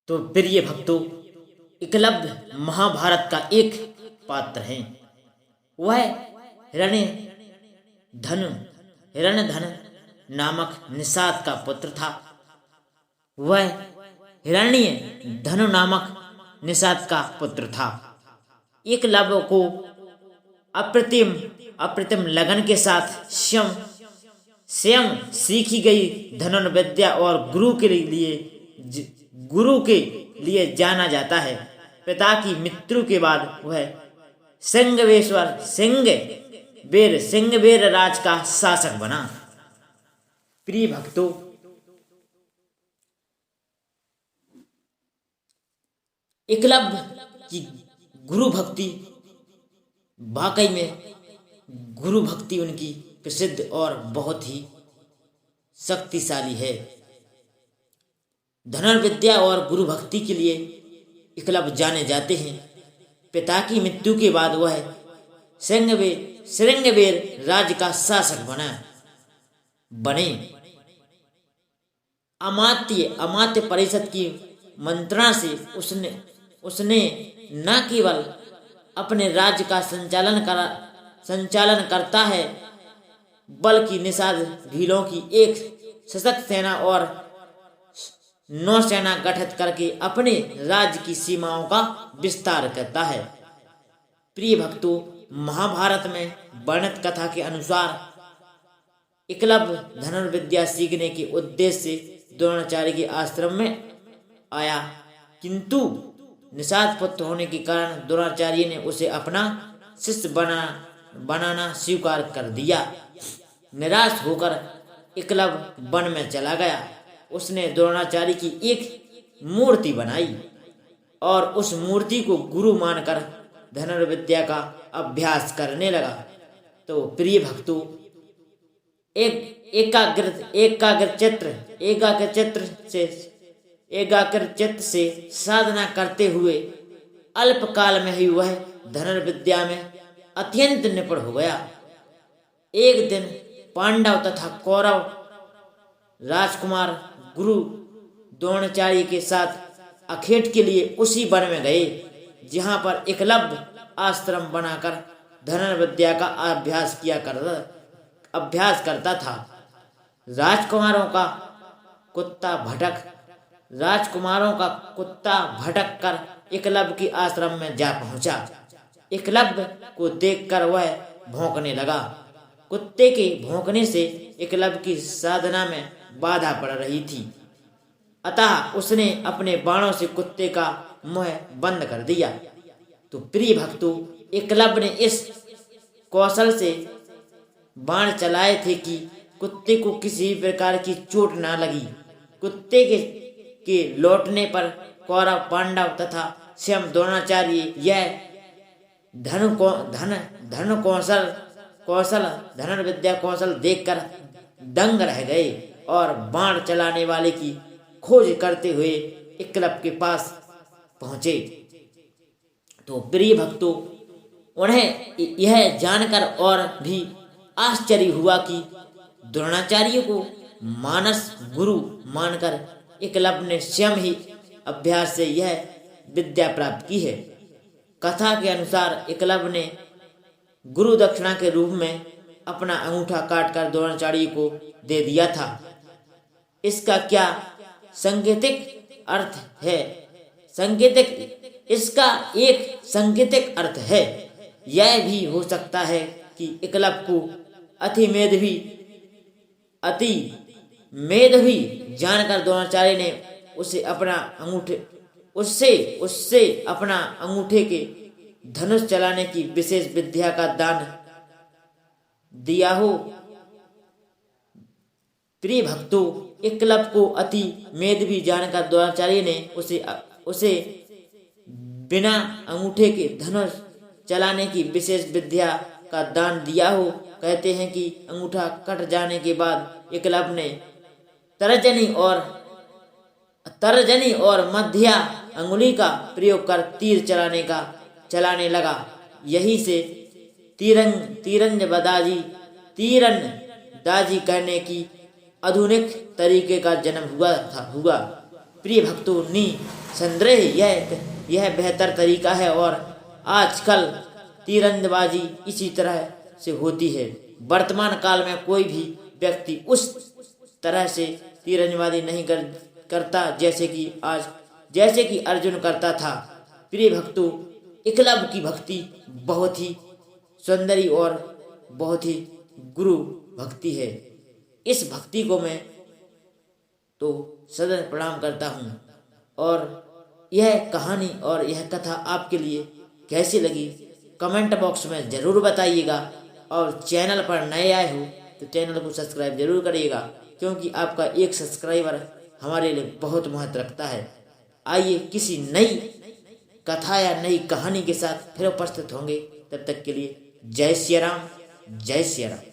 तो प्रिय भक्तों, एकलव्य महाभारत का एक पात्र है। वह हिरण्यधन नामक निषाद का पुत्र था। वह हिरण्य धनु नामक निषाद का पुत्र था। एकलव्य को अप्रतिम लगन के साथ स्वयं सीखी गई धनुर्विद्या और गुरु के लिए जाना जाता है। पिता की मृत्यु के बाद वह सिंहबेर राज का शासक बना। प्रिय भक्तों, एकलव्य की गुरु भक्ति, वाकई में गुरु भक्ति उनकी प्रसिद्ध और बहुत ही शक्तिशाली है। धनुर्विद्या और गुरु भक्ति के लिए एकलव्य जाने जाते हैं। पिता की मृत्यु के बाद वह सिंहबेर राज्य का शासक बने। अमात्य परिषद की मंत्रणा से उसने न केवल अपने राज्य का संचालन करता है, बल्कि निषाद भीलों की एक सशक्त सेना और नौसेना गठित करके अपने राज्य की सीमाओं का विस्तार करता है। प्रिय भक्तों, महाभारत में वर्णित कथा के अनुसार एकलव्य धनुर्विद्या सीखने के उद्देश्य से द्रोणाचार्य के आश्रम में आया, किंतु निषाद पुत्र होने के कारण द्रोणाचार्य ने उसे अपना शिष्य बनाना स्वीकार कर दिया। निराश होकर एकलव्य वन में चला गया। उसने द्रोणाचार्य की एक मूर्ति बनाई और उस मूर्ति को गुरु मानकर धनुर्विद्या का अभ्यास करने लगा। तो प्रिय भक्तों, एकाग्रचित्त से साधना करते हुए अल्पकाल में ही वह धनुर्विद्या में अत्यंत निपुण हो गया। एक दिन पांडव तथा कौरव राजकुमार गुरु द्रोणाचार्य के साथ अखेट के लिए उसी वन में गए जहां पर एकलव्य आश्रम बनाकर धनुर्विद्या का अभ्यास करता था। राजकुमारों का कुत्ता भटक कर एकलव्य के आश्रम में जा पहुंचा। एकलव्य को देखकर वह भौंकने लगा। कुत्ते के भौंकने से एकलव्य की साधना में बाधा पड़ रही थी, अतः उसने अपने बाणों से कुत्ते का मुंह बंद कर दिया। तो प्रिय भक्तों, एकलव्य ने इस कौशल से बाण चलाए थे कि कुत्ते को किसी प्रकार की चोट ना लगी। कुत्ते के लौटने पर कौरव, पांडव तथा स्वयं द्रोणाचार्य यह धनुर्विद्या कौशल देखकर दंग रह गए और बाण चलाने वाले की खोज करते हुए एकलव्य के पास पहुंचे। तो प्रिय भक्तों, उन्हें यह जानकर और भी आश्चर्य हुआ कि द्रोणाचार्य को मानस गुरु मानकर एकलव्य ने स्वयं ही अभ्यास से यह विद्या प्राप्त की है। कथा के अनुसार एकलव्य ने गुरु दक्षिणा के रूप में अपना अंगूठा काटकर द्रोणाचार्य को दे दिया था। इसका क्या सांकेतिक अर्थ है? इसका एक सांकेतिक अर्थ है। यह भी हो सकता है कि एकलव्य को अति मेधावी जानकर द्रोणाचार्य ने उससे अपना अंगूठे के धनुष चलाने की विशेष विद्या का दान दिया हो। प्रिय भक्तों, एकलव्य को अति मेधावी जानकर द्रोणाचार्य ने उसे बिना अंगूठे के धनुष चलाने की विशेष विद्या का दान दिया हो। कहते हैं कि अंगूठा कट जाने के बाद एकलव्य ने तर्जनी और मध्या अंगुली का प्रयोग कर तीर चलाने लगा। यही से तीरंदाजी करने की आधुनिक तरीके का जन्म हुआ। प्रिय भक्तों, निसंदेह यह बेहतर तरीका है और आजकल तीरंदाजी इसी तरह से होती है। वर्तमान काल में कोई भी व्यक्ति उस तरह से तीरंदाजी नहीं करता जैसे कि अर्जुन करता था। प्रिय भक्तों, एकलव्य की भक्ति बहुत ही सुंदरी और बहुत ही गुरु भक्ति है। इस भक्ति को मैं तो सदैव प्रणाम करता हूँ। और यह कहानी और यह कथा आपके लिए कैसी लगी कमेंट बॉक्स में ज़रूर बताइएगा। और चैनल पर नए आए हो तो चैनल को सब्सक्राइब जरूर करिएगा, क्योंकि आपका एक सब्सक्राइबर हमारे लिए बहुत महत्व रखता है। आइए किसी नई कथा या नई कहानी के साथ फिर उपस्थित होंगे। तब तक के लिए जय सिया राम, जय सिया राम।